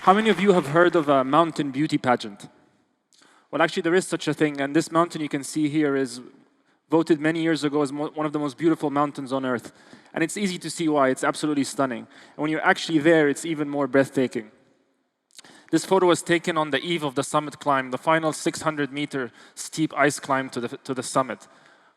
How many of you have heard of a mountain beauty pageant? Well, actually, there is such a thing, and this mountain you can see here is voted many years ago as one of the most beautiful mountains on Earth. And it's easy to see why. It's absolutely stunning. And when you're actually there, it's even more breathtaking. This photo was taken on the eve of the summit climb, the final 600-meter steep ice climb to the summit.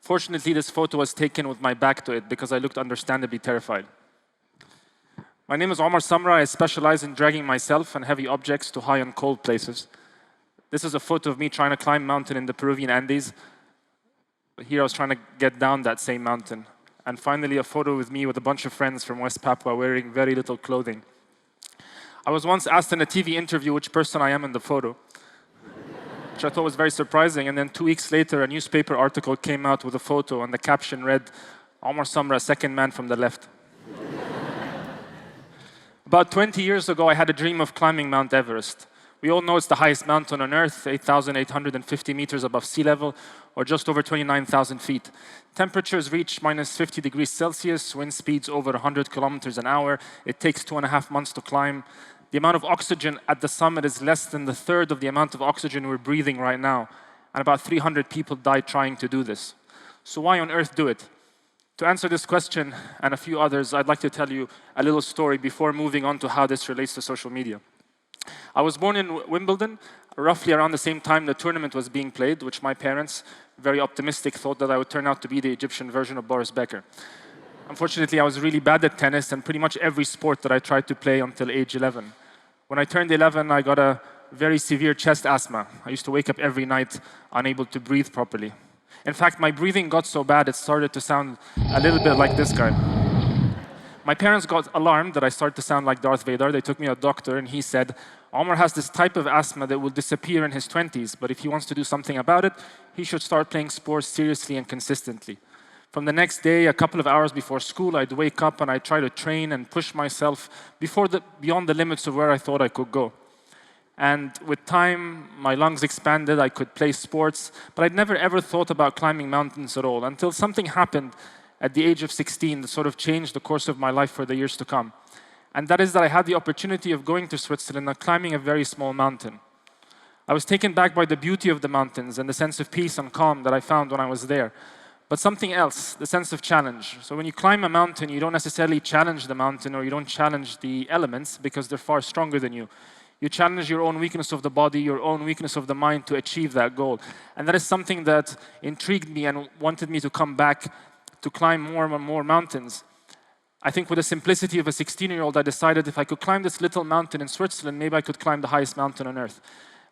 Fortunately, this photo was taken with my back to it because I looked understandably terrified. My name is Sumrah. I specialize in dragging myself and heavy objects to high and cold places. This is a photo of me trying to climb a mountain in the Peruvian Andes. Here I was trying to get down that same mountain. And finally, a photo with me with a bunch of friends from West Papua wearing very little clothing. I was once asked in a TV interview which person I am in the photo, which I thought was very surprising. And then 2 weeks later, a newspaper article came out with a photo, and the caption read, Sumrah, second man from the left. About 20 years ago, I had a dream of climbing Mount Everest. We all know it's the highest mountain on Earth, 8,850 meters above sea level, or just over 29,000 feet. Temperatures reach minus 50 degrees Celsius, wind speeds over 100 kilometers an hour. It takes 2.5 months to climb. The amount of oxygen at the summit is less than the third of the amount of oxygen we're breathing right now. And about 300 people died trying to do this. So why on earth do it? To answer this question and a few others, I'd like to tell you a little story before moving on to how this relates to social media. I was born in Wimbledon, roughly around the same time the tournament was being played, which my parents, very optimistic, thought that I would turn out to be the Egyptian version of Boris Becker. Unfortunately, I was really bad at tennis and pretty much every sport that I tried to play until age 11. When I turned 11, I got a very severe chest asthma. I used to wake up every night unable to breathe properly. In fact, my breathing got so bad it started to sound a little bit like this guy. My parents got alarmed that I started to sound like Darth Vader. They took me to a doctor and he said, Omar has this type of asthma that will disappear in his 20s, but if he wants to do something about it, he should start playing sports seriously and consistently. From the next day, a couple of hours before school, I'd wake up and I'd try to train and push myself beyond the limits of where I thought I could go. And with time, my lungs expanded, I could play sports, but I'd never ever thought about climbing mountains at all until something happened at the age of 16 that sort of changed the course of my life for the years to come. And that is that I had the opportunity of going to Switzerland and climbing a very small mountain. I was taken back by the beauty of the mountains and the sense of peace and calm that I found when I was there. But something else, the sense of challenge. So when you climb a mountain, you don't necessarily challenge the mountain or you don't challenge the elements because they're far stronger than you. You challenge your own weakness of the body, your own weakness of the mind to achieve that goal. And that is something that intrigued me and wanted me to come back to climb more and more mountains. I think with the simplicity of a 16-year-old, I decided if I could climb this little mountain in Switzerland, maybe I could climb the highest mountain on Earth.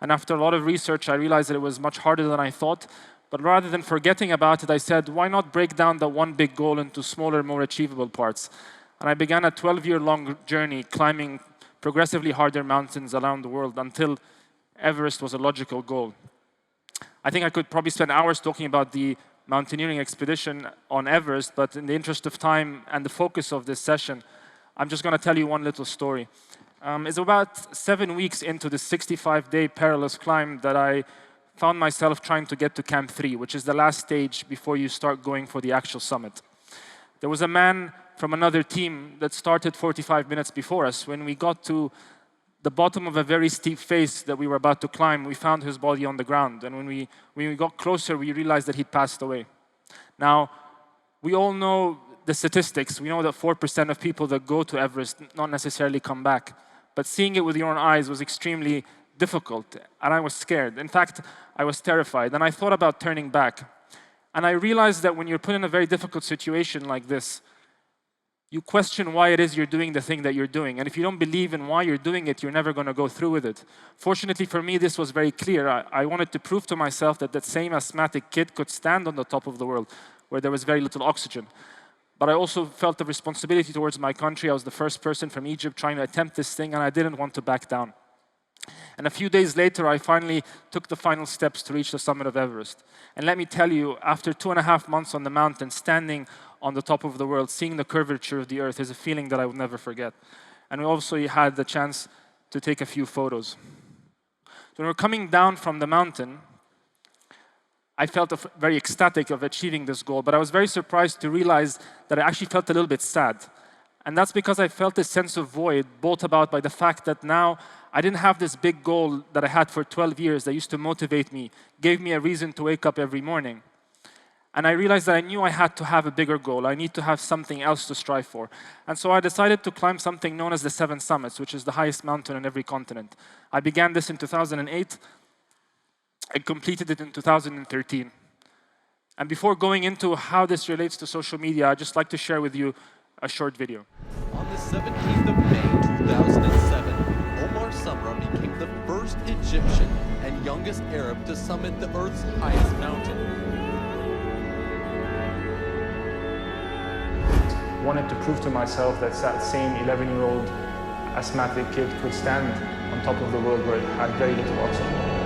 And after a lot of research, I realized that it was much harder than I thought. But rather than forgetting about it, I said, why not break down the one big goal into smaller, more achievable parts? And I began a 12-year-long journey climbing progressively harder mountains around the world until Everest was a logical goal. I think I could probably spend hours talking about the mountaineering expedition on Everest, but in the interest of time and the focus of this session, I'm just going to tell you one little story. It's about 7 weeks into this 65-day perilous climb that I found myself trying to get to Camp 3, which is the last stage before you start going for the actual summit. There was a man from another team that started 45 minutes before us. When we got to the bottom of a very steep face that we were about to climb, we found his body on the ground. And when we got closer, we realized that he'd passed away. Now, we all know the statistics. We know that 4% of people that go to Everest not necessarily come back. But seeing it with your own eyes was extremely difficult, and I was scared. In fact, I was terrified, and I thought about turning back. And I realized that when you're put in a very difficult situation like this, you question why it is you're doing the thing that you're doing. And if you don't believe in why you're doing it, you're never going to go through with it. Fortunately for me, this was very clear. I wanted to prove to myself that that same asthmatic kid could stand on the top of the world where there was very little oxygen. But I also felt the responsibility towards my country. I was the first person from Egypt trying to attempt this thing, and I didn't want to back down. And a few days later, I finally took the final steps to reach the summit of Everest. And let me tell you, after 2.5 months on the mountain, standing on the top of the world, seeing the curvature of the earth is a feeling that I will never forget. And we also had the chance to take a few photos. So when we're coming down from the mountain, I felt very ecstatic of achieving this goal, but I was very surprised to realize that I actually felt a little bit sad. And that's because I felt this sense of void brought about by the fact that now I didn't have this big goal that I had for 12 years that used to motivate me, gave me a reason to wake up every morning. And I realized that I knew I had to have a bigger goal. I need to have something else to strive for. And so I decided to climb something known as the 7 Summits, which is the highest mountain on every continent. I began this in 2008 and completed it in 2013. And before going into how this relates to social media, I'd just like to share with you a short video. On the 17th of May 2007, Omar Sumrah became the first Egyptian and youngest Arab to summit the Earth's highest mountain. Wanted to prove to myself that that same 11-year-old asthmatic kid could stand on top of the world where it had very little oxygen.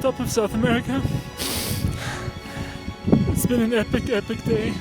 Top of South America. It's been an epic, epic day.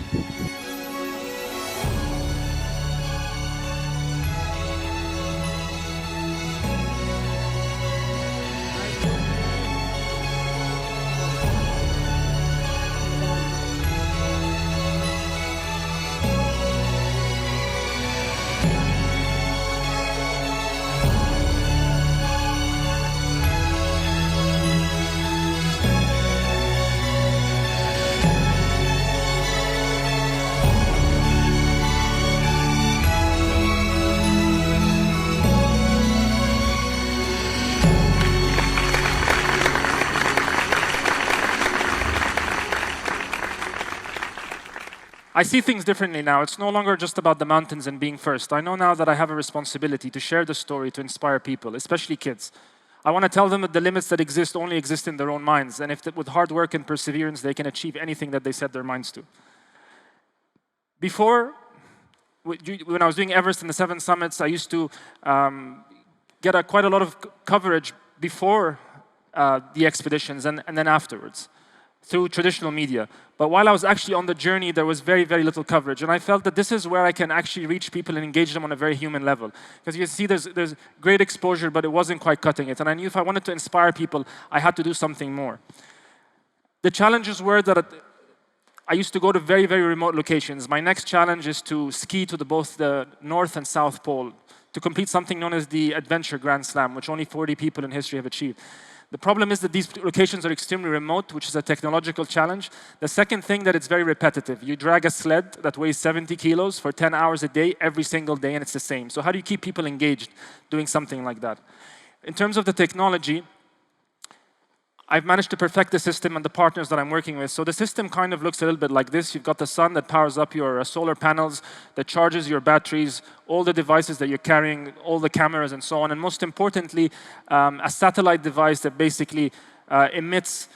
I see things differently now. It's no longer just about the mountains and being first. I know now that I have a responsibility to share the story, to inspire people, especially kids. I want to tell them that the limits that exist only exist in their own minds, and if with hard work and perseverance, they can achieve anything that they set their minds to. Before, when I was doing Everest and the 7 Summits, I used to get quite a lot of coverage before the expeditions and then afterwards, through traditional media. But while I was actually on the journey, there was very, very little coverage. And I felt that this is where I can actually reach people and engage them on a very human level. Because you see, there's great exposure, but it wasn't quite cutting it. And I knew if I wanted to inspire people, I had to do something more. The challenges were that I used to go to very, very remote locations. My next challenge is to ski to both the North and South Pole, to complete something known as the Adventure Grand Slam, which only 40 people in history have achieved. The problem is that these locations are extremely remote, which is a technological challenge. The second thing, that it's very repetitive. You drag a sled that weighs 70 kilos for 10 hours a day, every single day, and it's the same. So how do you keep people engaged doing something like that? In terms of the technology, I've managed to perfect the system and the partners that I'm working with. So the system kind of looks a little bit like this. You've got the sun that powers up your solar panels, that charges your batteries, all the devices that you're carrying, all the cameras and so on. And most importantly, a satellite device that basically emits,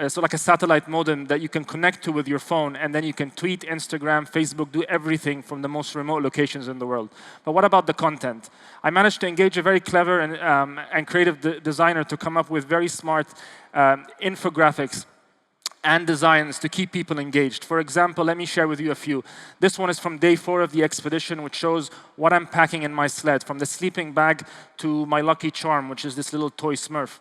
so like a satellite modem that you can connect to with your phone, and then you can tweet, Instagram, Facebook, do everything from the most remote locations in the world. But what about the content? I managed to engage a very clever and creative designer to come up with very smart infographics and designs to keep people engaged. For example, let me share with you a few. This one is from day 4 of the expedition, which shows what I'm packing in my sled, from the sleeping bag to my lucky charm, which is this little toy Smurf.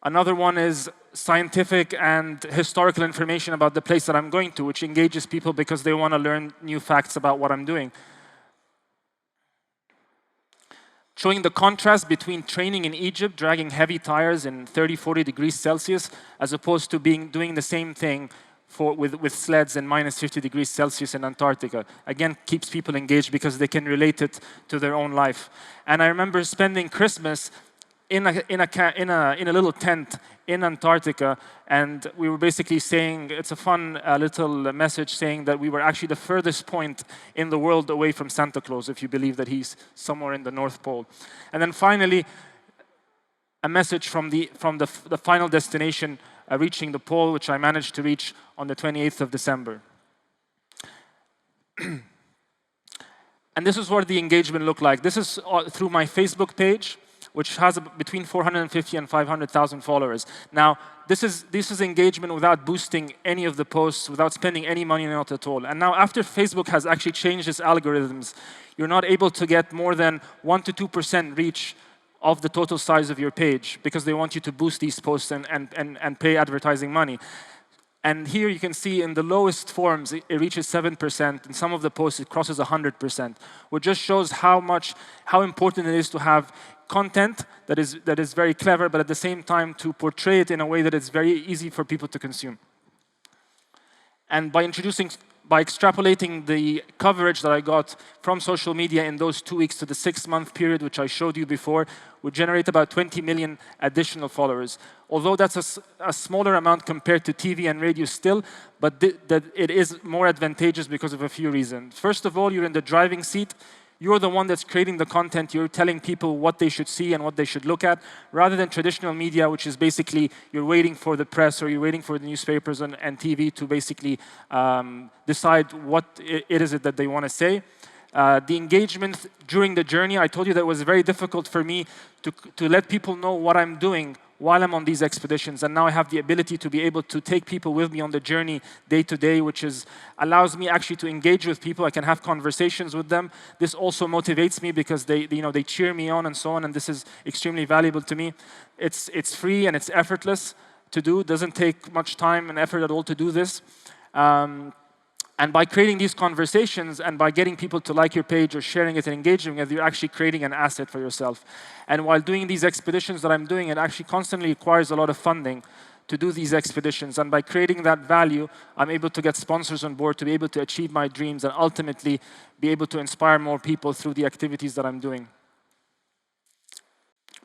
Another one is scientific and historical information about the place that I'm going to, which engages people because they want to learn new facts about what I'm doing. Showing the contrast between training in Egypt, dragging heavy tires in 30, 40 degrees Celsius, as opposed to doing the same thing with sleds in minus 50 degrees Celsius in Antarctica. Again, keeps people engaged because they can relate it to their own life. And I remember spending Christmas in a little tent in Antarctica, and we were basically saying, it's a fun little message saying that we were actually the furthest point in the world away from Santa Claus, if you believe that he's somewhere in the North Pole. And then finally, a message from the final destination, reaching the pole, which I managed to reach on the 28th of December. And this is what the engagement looked like. This is through my Facebook page, which has between 450 and 500,000 followers. Now, this is engagement without boosting any of the posts, without spending any money on it at all. And now, after Facebook has actually changed its algorithms, you're not able to get more than 1 to 2% reach of the total size of your page, because they want you to boost these posts and pay advertising money. And here you can see in the lowest forms, it reaches 7%. In some of the posts, it crosses 100%, which just shows how important it is to have content that is very clever, but at the same time to portray it in a way that is very easy for people to consume. And by extrapolating the coverage that I got from social media in those 2 weeks to the 6-month period, which I showed you before, would generate about 20 million additional followers. Although that's a smaller amount compared to TV and radio still, but that it is more advantageous because of a few reasons. First of all, you're in the driving seat. You're the one that's creating the content. You're telling people what they should see and what they should look at, rather than traditional media, which is basically you're waiting for the press or you're waiting for the newspapers and TV to basically decide what it is that they want to say. The engagement during the journey, I told you that it was very difficult for me to let people know what I'm doing while I'm on these expeditions. And now I have the ability to be able to take people with me on the journey day to day, which allows me actually to engage with people. I can have conversations with them. This also motivates me because they cheer me on and so on, and this is extremely valuable to me. It's free and it's effortless to do. It doesn't take much time and effort at all to do this. And by creating these conversations and by getting people to like your page or sharing it and engaging with it, you're actually creating an asset for yourself. And while doing these expeditions that I'm doing, it actually constantly requires a lot of funding to do these expeditions. And by creating that value, I'm able to get sponsors on board to be able to achieve my dreams and ultimately be able to inspire more people through the activities that I'm doing.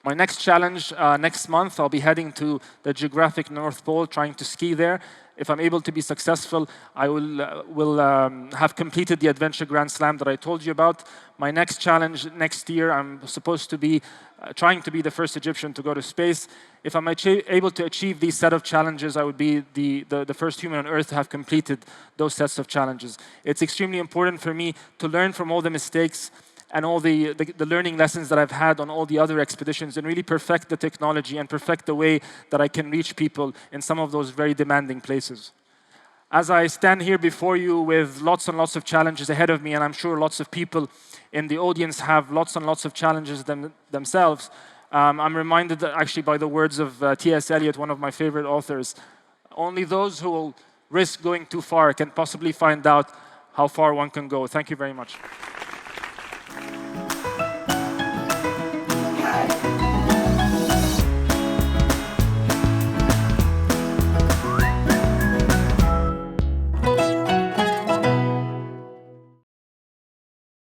My next challenge, next month, I'll be heading to the geographic North Pole, trying to ski there. If I'm able to be successful, I will have completed the Adventure Grand Slam that I told you about. My next challenge next year, I'm supposed to be trying to be the first Egyptian to go to space. If I'm able to achieve these set of challenges, I would be the first human on Earth to have completed those sets of challenges. It's extremely important for me to learn from all the mistakes and all the learning lessons that I've had on all the other expeditions and really perfect the technology and perfect the way that I can reach people in some of those very demanding places. As I stand here before you with lots and lots of challenges ahead of me, and I'm sure lots of people in the audience have lots and lots of challenges themselves, I'm reminded actually by the words of T.S. Eliot, one of my favorite authors. Only those who will risk going too far can possibly find out how far one can go. Thank you very much.